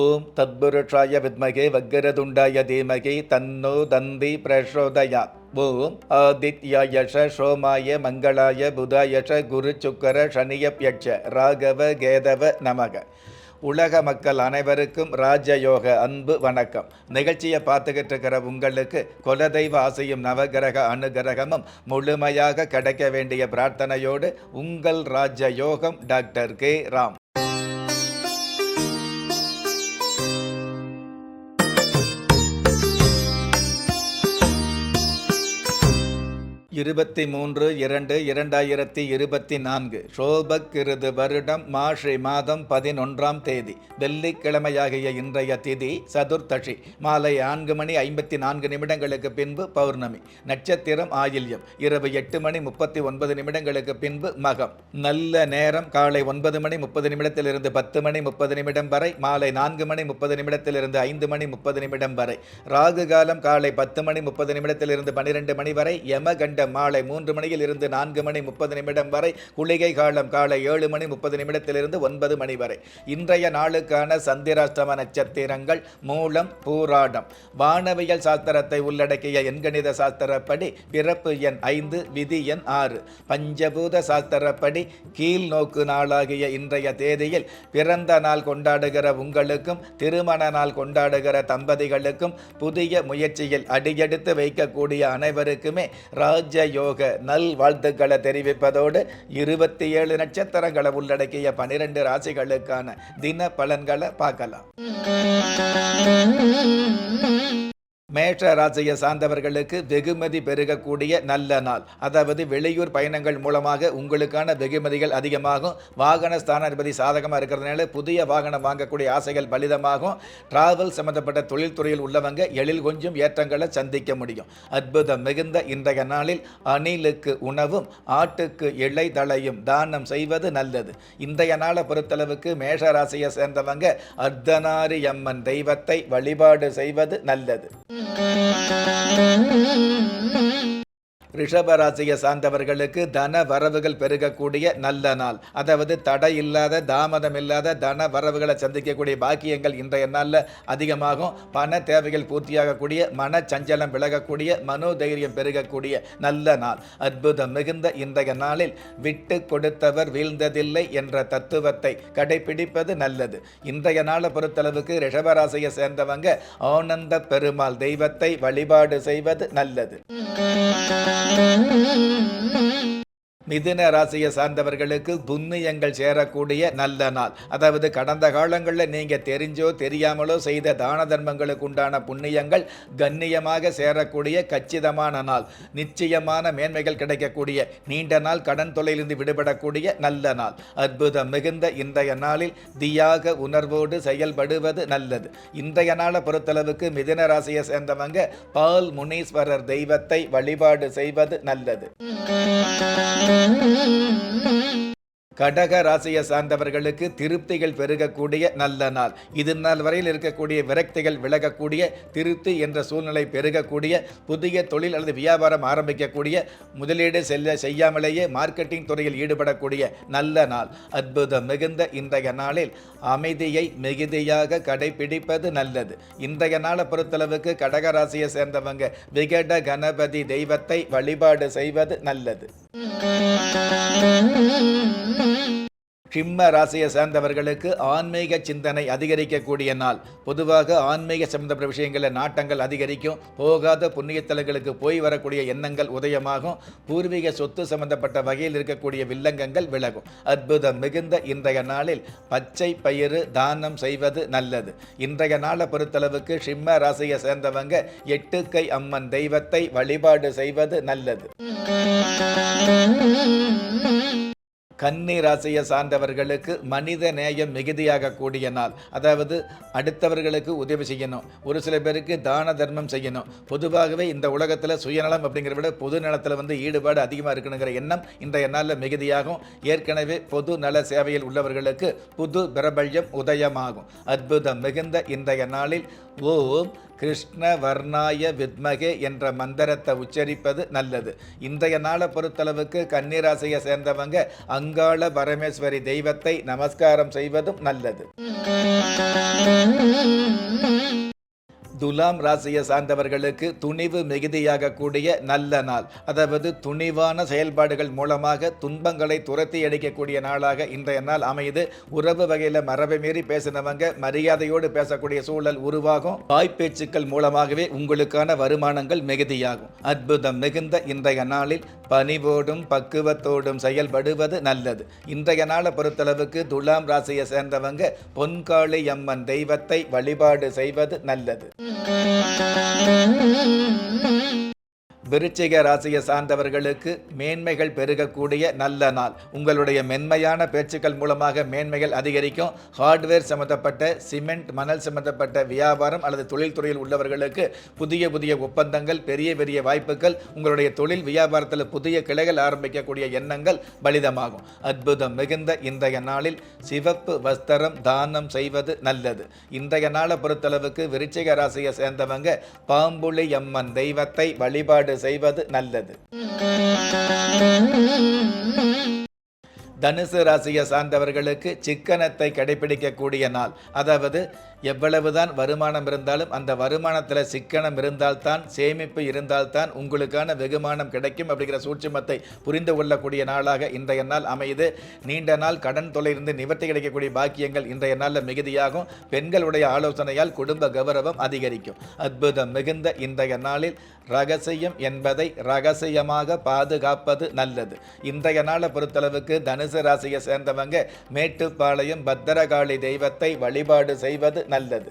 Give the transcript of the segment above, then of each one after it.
ஓம் தத்புருஷாய வித்மகே வக்கரதுண்டாய தீமகி தன்னோ தந்தி பிரசோதயாத். ஓம் ஆதித்யாயஷ சோமாய மங்களாய புதாயஷ குரு சுக்கர சனியப்யட்ச ராகவ கேதவ நமக. உலக மக்கள் அனைவருக்கும் ராஜயோக அன்பு வணக்கம். நிகழ்ச்சியை பார்த்துக்கிட்டு இருக்கிற உங்களுக்கு குலதெய்வ ஆசையும் நவகிரக அனுகிரகமும் முழுமையாக கிடைக்க வேண்டிய பிரார்த்தனையோடு உங்கள் ராஜயோகம் டாக்டர் கே ராம். 23/2/2024 சோபக்கிருது வருடம் மார்கழி மாதம் 11ஆம் தேதி வெள்ளிக்கிழமையாகிய இன்றைய திதி சதுர்த்தசி. மாலை 4:54 பின்பு பௌர்ணமி. நட்சத்திரம் ஆயில்யம். இரவு 8:39 பின்பு மகம். நல்ல நேரம் காலை 9:30 10:30 வரை, மாலை 4:30 5:30 வரை. ராகு காலம் காலை 10:30 12 வரை, யமகண்ட மாலை 3 மணியிலிருந்து 4:30 வரை, குளிகை காலம் காலை 7:30 9 வரை. இன்றைய நாளுக்கான சந்திராஷ்டம நட்சத்திரங்கள் மூலம், பூராடம். வானவியல் சாஸ்திரத்தை உள்ளடக்கிய எண்கணித சாஸ்திரப்படி பிறப்பு எண் 5, விதி எண் 6. பஞ்சபூத சாஸ்திரப்படி கீழ் நோக்கு நாளாகிய இன்றைய தேதியில் பிறந்த நாள் கொண்டாடுகிற உங்களுக்கும் திருமண நாள் கொண்டாடுகிற தம்பதிகளுக்கும் புதிய முயற்சியில் அடியெடுத்து வைக்கக்கூடிய அனைவருக்குமே ராஜயோக நல் வாழ்த்துக்களை தெரிவிப்பதோடு 27 நட்சத்திரங்களை உள்ளடக்கிய 12 ராசிகளுக்கான தின பலன்களை பார்க்கலாம். மேஷ ராசியை சார்ந்தவர்களுக்கு வெகுமதி பெருகக்கூடிய நல்ல நாள். அதாவது வெளியூர் பயணங்கள் மூலமாக உங்களுக்கான வெகுமதிகள் அதிகமாகும். வாகன ஸ்தானாதிபதி சாதகமாக இருக்கிறதுனால புதிய வாகனம் வாங்கக்கூடிய ஆசைகள் பலிதமாகும். டிராவல் சம்பந்தப்பட்ட தொழில்துறையில் உள்ளவங்க எழில் கொஞ்சம் ஏற்றங்களை சந்திக்க முடியும். அற்புதம் மிகுந்த இன்றைய நாளில் அணிலுக்கு உணவும் ஆட்டுக்கு இலை தழையும் தானம் செய்வது நல்லது. இன்றைய நாளை பொறுத்தளவுக்கு மேஷ ராசியை சேர்ந்தவங்க அர்த்தநாரி அம்மன் தெய்வத்தை வழிபாடு செய்வது நல்லது. ரிஷபராசியை சார்ந்தவர்களுக்கு தன வரவுகள் பெருகக்கூடிய நல்ல நாள். அதாவது தடை இல்லாத தாமதம் இல்லாத தன வரவுகளை சந்திக்கக்கூடிய பாக்கியங்கள் இன்றைய நாளில் அதிகமாகும். பண தேவைகள் பூர்த்தியாகக்கூடிய, மனச்சஞ்சலம் விலகக்கூடிய, மனோதைரியம் பெருகக்கூடிய நல்ல நாள். அற்புதம் மிகுந்த இன்றைய நாளில் விட்டு கொடுத்தவர் வீழ்ந்ததில்லை என்ற தத்துவத்தை கடைபிடிப்பது நல்லது. இன்றைய நாளை பொறுத்தளவுக்கு ரிஷபராசியை சேர்ந்தவங்க ஆனந்த பெருமாள் தெய்வத்தை வழிபாடு செய்வது நல்லது. மிதுன ராசியை சார்ந்தவர்களுக்கு புண்ணியங்கள் சேரக்கூடிய நல்ல நாள். அதாவது கடந்த காலங்களில் நீங்கள் தெரிஞ்சோ தெரியாமலோ செய்த தான தர்மங்களுக்கு உண்டான புண்ணியங்கள் கண்ணியமாக சேரக்கூடிய கச்சிதமான நாள். நிச்சயமான மேன்மைகள் கிடைக்கக்கூடிய, நீண்ட நாள் கடன் தொல்லையிலிருந்து விடுபடக்கூடிய நல்ல நாள். அற்புதம் மிகுந்த இன்றைய நாளில் தியாக உணர்வோடு செயல்படுவது நல்லது. இன்றைய நாளை பொறுத்தளவுக்கு மிதுன ராசியை சேர்ந்தவங்க பால் முனீஸ்வரர் தெய்வத்தை வழிபாடு செய்வது நல்லது. கடக ராசியை சார்ந்தவர்களுக்கு திருப்திகள் பெருகக்கூடிய நல்ல நாள். இது நாள் வரையில் இருக்கக்கூடிய விரக்திகள் விலகக்கூடிய, திருப்தி என்ற சூழ்நிலை பெருகக்கூடிய, புதிய தொழில் அல்லது வியாபாரம் ஆரம்பிக்கக்கூடிய, முதலீடு செய்யாமலேயே மார்க்கெட்டிங் துறையில் ஈடுபடக்கூடிய நல்ல நாள். அற்புதம் மிகுந்த இன்றைய நாளில் அமைதியை மிகுதியாக கடைபிடிப்பது நல்லது. இன்றைய நாளை பொறுத்தளவுக்கு கடக ராசியை சேர்ந்தவங்க விகட கணபதி தெய்வத்தை வழிபாடு செய்வது நல்லது. சிம்ம ராசியை சேர்ந்தவர்களுக்கு ஆன்மீக சிந்தனை அதிகரிக்கக்கூடிய நாள். பொதுவாக ஆன்மீக சம்பந்தப்பட்ட விஷயங்களில் நாட்டங்கள் அதிகரிக்கும். போகாத புண்ணியத்தலங்களுக்கு போய் வரக்கூடிய எண்ணங்கள் உதயமாகும். பூர்வீக சொத்து சம்பந்தப்பட்ட வகையில் இருக்கக்கூடிய வில்லங்கங்கள் விலகும். அற்புதம் மிகுந்த இன்றைய நாளில் பச்சை பயிறு தானம் செய்வது நல்லது. இன்றைய நாளை பொறுத்தளவுக்கு சிம்ம ராசியை சேர்ந்தவங்க எட்டுக்கை அம்மன் தெய்வத்தை வழிபாடு செய்வது நல்லது. கன்னி ராசியை சார்ந்தவர்களுக்கு மனித நேயம் மிகுதியாக கூடிய நாள். அதாவது அடுத்தவர்களுக்கு உதவி செய்யணும், ஒரு சில பேருக்கு தான தர்மம் செய்யணும். பொதுவாகவே இந்த உலகத்தில் சுயநலம் அப்படிங்கிற விட பொது நலத்தில் ஈடுபாடு அதிகமாக இருக்கணுங்கிற எண்ணம் இன்றைய நாளில் மிகுதியாகும். ஏற்கனவே பொது நல சேவையில் உள்ளவர்களுக்கு புது பிரபல்யம் உதயமாகும். அற்புதம் மிகுந்த இன்றைய நாளில் ஓம் கிருஷ்ண வர்ணாய வித்மகே என்ற மந்திரத்தை உச்சரிப்பது நல்லது. இன்றைய நாளை பொறுத்தளவுக்கு கன்னிராசியை சேர்ந்தவங்க அங்காள பரமேஸ்வரி தெய்வத்தை நமஸ்காரம் செய்வதும் நல்லது. துலாம் ராசியை சார்ந்தவர்களுக்கு துணிவு மிகுதியாக கூடிய நல்ல நாள். அதாவது துணிவான செயல்பாடுகள் மூலமாக துன்பங்களை துரத்தி அடிக்கக்கூடிய நாளாக இன்றைய நாள் அமையுது. உறவு வகையில் மரபை மீறி பேசினவங்க மரியாதையோடு பேசக்கூடிய சூழல் உருவாகும். வாய்ப்பேச்சுக்கள் மூலமாகவே உங்களுக்கான வருமானங்கள் மிகுதியாகும். அற்புதம் மிகுந்த இன்றைய நாளில் பணிவோடும் பக்குவத்தோடும் செயல்படுவது நல்லது. இன்றைய நாளை பொறுத்தளவுக்கு துலாம் ராசியை சேர்ந்தவங்க பொன்காளி அம்மன் தெய்வத்தை வழிபாடு செய்வது நல்லது. விருச்சிக ராசியை சார்ந்தவர்களுக்கு மேன்மைகள் பெருகக்கூடிய நல்ல நாள். உங்களுடைய மென்மையான பேச்சுக்கள் மூலமாக மேன்மைகள் அதிகரிக்கும். ஹார்ட்வேர் சம்பந்தப்பட்ட சிமெண்ட் மணல் சம்பந்தப்பட்ட வியாபாரம் அல்லது தொழில்துறையில் உள்ளவர்களுக்கு புதிய புதிய ஒப்பந்தங்கள், பெரிய பெரிய வாய்ப்புகள், உங்களுடைய தொழில் வியாபாரத்தில் புதிய கிளைகள் ஆரம்பிக்கக்கூடிய எண்ணங்கள் பலிதமாகும். அற்புதம் மிகுந்த இன்றைய நாளில் சிவப்பு வஸ்திரம் தானம் செய்வது நல்லது. இன்றைய நாளை பொறுத்தளவுக்கு விருச்சிக ராசியை சேர்ந்தவங்க பாம்புலி அம்மன் தெய்வத்தை வழிபாடு செய்வது நல்லது. தனுசு ராசியை சார்ந்தவர்களுக்கு சிக்கனத்தை கடைபிடிக்கக்கூடிய நாள். அதாவது எவ்வளவுதான் வருமானம் இருந்தாலும் அந்த வருமானத்தில் சிக்கனம் இருந்தால்தான், சேமிப்பு இருந்தால்தான் உங்களுக்கான வெகுமானம் கிடைக்கும் அப்படிங்கிற சூட்சுமத்தை புரிந்து கொள்ளக்கூடிய நாளாக இன்றைய நாள் அமையுது. நீண்ட நாள் கடன் தொலையிலிருந்து நிவர்த்தி கிடைக்கக்கூடிய பாக்கியங்கள் இன்றைய நாளில் மிகுதியாகும். பெண்களுடைய ஆலோசனையால் குடும்ப கௌரவம் அதிகரிக்கும். அற்புதம் மிகுந்த இன்றைய நாளில் ரகசியம் என்பதை ரகசியமாக பாதுகாப்பது நல்லது. இன்றைய நாளை பொறுத்தளவுக்கு தனுசு ராசியை சேர்ந்தவங்க மேட்டுப்பாளையம் பத்திரகாளி தெய்வத்தை வழிபாடு செய்வது நல்லது.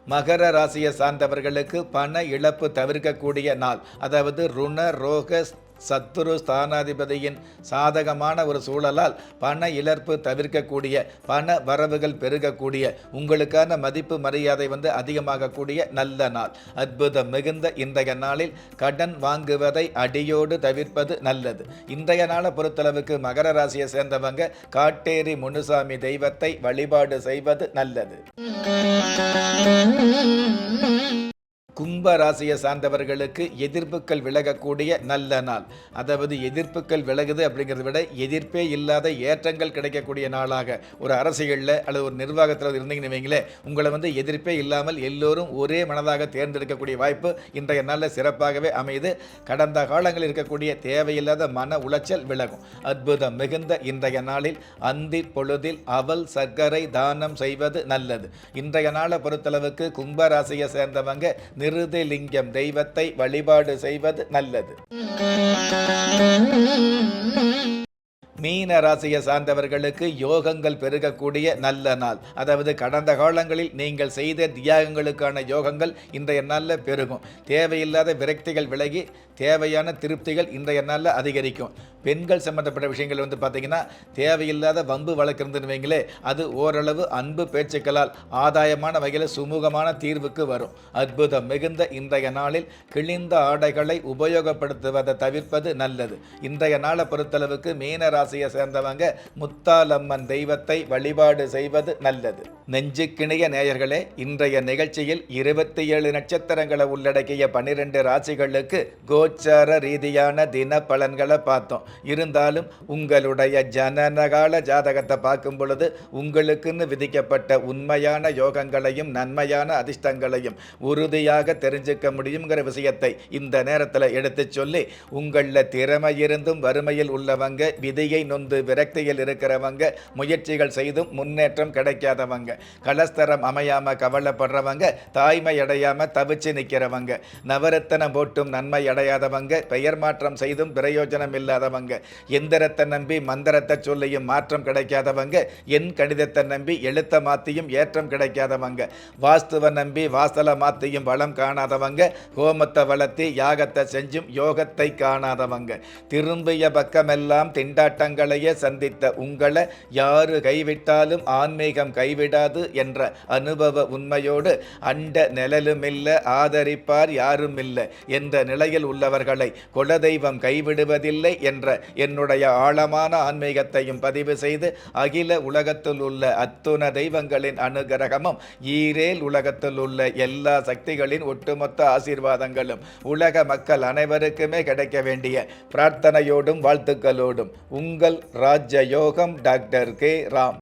மகர ராசியை சார்ந்தவர்களுக்கு பண இழப்பு தவிர்க்கக்கூடிய நாள். அதாவது ருண ரோக சத்துரு ஸ்தானாதிபதியின் சாதகமான ஒரு சூழலால் பண இழப்பு தவிர்க்கக்கூடிய, பண வரவுகள் பெருகக்கூடிய, உங்களுக்கான மதிப்பு மரியாதை அதிகமாகக்கூடிய நல்ல நாள். அற்புதம் மிகுந்த இன்றைய நாளில் கடன் வாங்குவதை அடியோடு தவிர்ப்பது நல்லது. இன்றைய நாளை பொறுத்தளவுக்கு மகர ராசியை சேர்ந்தவங்க காட்டேரி முனுசாமி தெய்வத்தை வழிபாடு செய்வது நல்லது. கும்ப ராசியை சார்ந்தவர்களுக்கு எதிர்ப்புகள் விலகக்கூடிய நல்ல நாள். அதாவது எதிர்ப்புகள் விலகுது அப்படிங்கிறத விட எதிர்ப்பே இல்லாத ஏற்றங்கள் கிடைக்கக்கூடிய நாளாக ஒரு அரசியலில் அல்லது ஒரு நிர்வாகத்தில் இருந்தீங்கன்னு வைங்களேன், உங்களை எதிர்ப்பே இல்லாமல் எல்லோரும் ஒரே மனதாக தேர்ந்தெடுக்கக்கூடிய வாய்ப்பு இன்றைய நாளில் சிறப்பாகவே அமையுது. கடந்த காலங்களில் இருக்கக்கூடிய தேவையில்லாத மன உளைச்சல் விலகும். அற்புதம் மிகுந்த இன்றைய நாளில் அந்தி பொழுதில் அவல் சர்க்கரை தானம் செய்வது நல்லது. இன்றைய நாளை பொறுத்தளவுக்கு கும்ப ராசியை சேர்ந்தவங்க நிருதிலிங்கம் தெய்வத்தை வழிபாடு செய்வது நல்லது. மீன ராசியை சார்ந்தவர்களுக்கு யோகங்கள் பெருகக்கூடிய நல்ல நாள். அதாவது கடந்த காலங்களில் நீங்கள் செய்த தியாகங்களுக்கான யோகங்கள் இன்றைய நாளில் பெருகும். தேவையில்லாத விரக்திகள் விலகி தேவையான திருப்திகள் இன்றைய நாளில் அதிகரிக்கும். பெண்கள் சம்பந்தப்பட்ட விஷயங்கள் பார்த்தீங்கன்னா தேவையில்லாத வம்பு வழக்குறதுன்னு வைங்களே, அது ஓரளவு அன்பு பேச்சுக்களால் ஆதாயமான வகையில் சுமூகமான தீர்வுக்கு வரும். அற்புதம் மிகுந்த இன்றைய நாளில் கிழிந்த ஆடைகளை உபயோகப்படுத்துவதை தவிர்ப்பது நல்லது. இன்றைய நாளை பொறுத்தளவுக்கு மீன ராசியை சேர்ந்தவங்க முத்தாலம்மன் தெய்வத்தை வழிபாடு செய்வது நல்லது. நெஞ்சுக்கிணைய நேயர்களே, இன்றைய நிகழ்ச்சியில் 27 நட்சத்திரங்களை உள்ளடக்கிய 12 ராசிகளுக்கு கோச்சார ரீதியான தின பலன்களை பார்த்தோம். இருந்தாலும் உங்களுடைய ஜனனகால ஜாதகத்தை பார்க்கும் பொழுது உங்களுக்குன்னு விதிக்கப்பட்ட உண்மையான யோகங்களையும் நன்மையான அதிர்ஷ்டங்களையும் உறுதியாக தெரிஞ்சுக்க முடியுங்கிற விஷயத்தை இந்த நேரத்தில் எடுத்து சொல்லி, உங்களில் திறமை இருந்தும் வறுமையில் உள்ளவங்க, விதியை நொந்து விரக்தியில் இருக்கிறவங்க, முயற்சிகள் செய்தும் முன்னேற்றம் கிடைக்காதவங்க, கலஸ்தரம் அமையாம கவலைப்படுறவங்க, தாய்மை அடையாம தவிச்சு நிற்கிறவங்க, நவரத்தனம் போட்டும் நன்மை அடையாதவங்க, பெயர் மாற்றம் செய்தும் பிரயோஜனம் இல்லாதவங்க, எந்திரத்தை நம்பி மந்திரத்தை சொல்லியும் மாற்றம் கிடைக்காதவங்க, என் கணிதத்தை நம்பி எழுத்த மாத்தியும் ஏற்றம் கிடைக்காதவங்க, வாஸ்துவை நம்பி வாசலை மாத்தியும் வளம் காணாதவங்க, ஹோமத்தை வளர்த்தி யாகத்தை செஞ்சும் யோகத்தை காணாதவங்க, திரும்பிய பக்கமெல்லாம் திண்டாட்டம் கஷ்டங்களையே சந்தித்த உங்களை யாரு கைவிட்டாலும் ஆன்மீகம் கைவிடாது என்ற அனுபவ உண்மையோடு அண்ட நிழலுமில்ல ஆதரிப்பார் யாருமில்லை என்ற நிலையில் உள்ளவர்களை குலதெய்வம் கைவிடுவதில்லை என்ற என்னுடைய ஆழமான ஆன்மீகத்தையும் பதிவு செய்து அகில உலகத்தில் உள்ள அத்துண தெய்வங்களின் அனுகிரகமும் ஈரேல் உலகத்தில் உள்ள எல்லா சக்திகளின் ஒட்டுமொத்த ஆசீர்வாதங்களும் உலக மக்கள் அனைவருக்குமே கிடைக்க வேண்டிய பிரார்த்தனையோடும் வாழ்த்துக்களோடும் உங்கள் ராஜயோகம் டாக்டர் கே ராம்.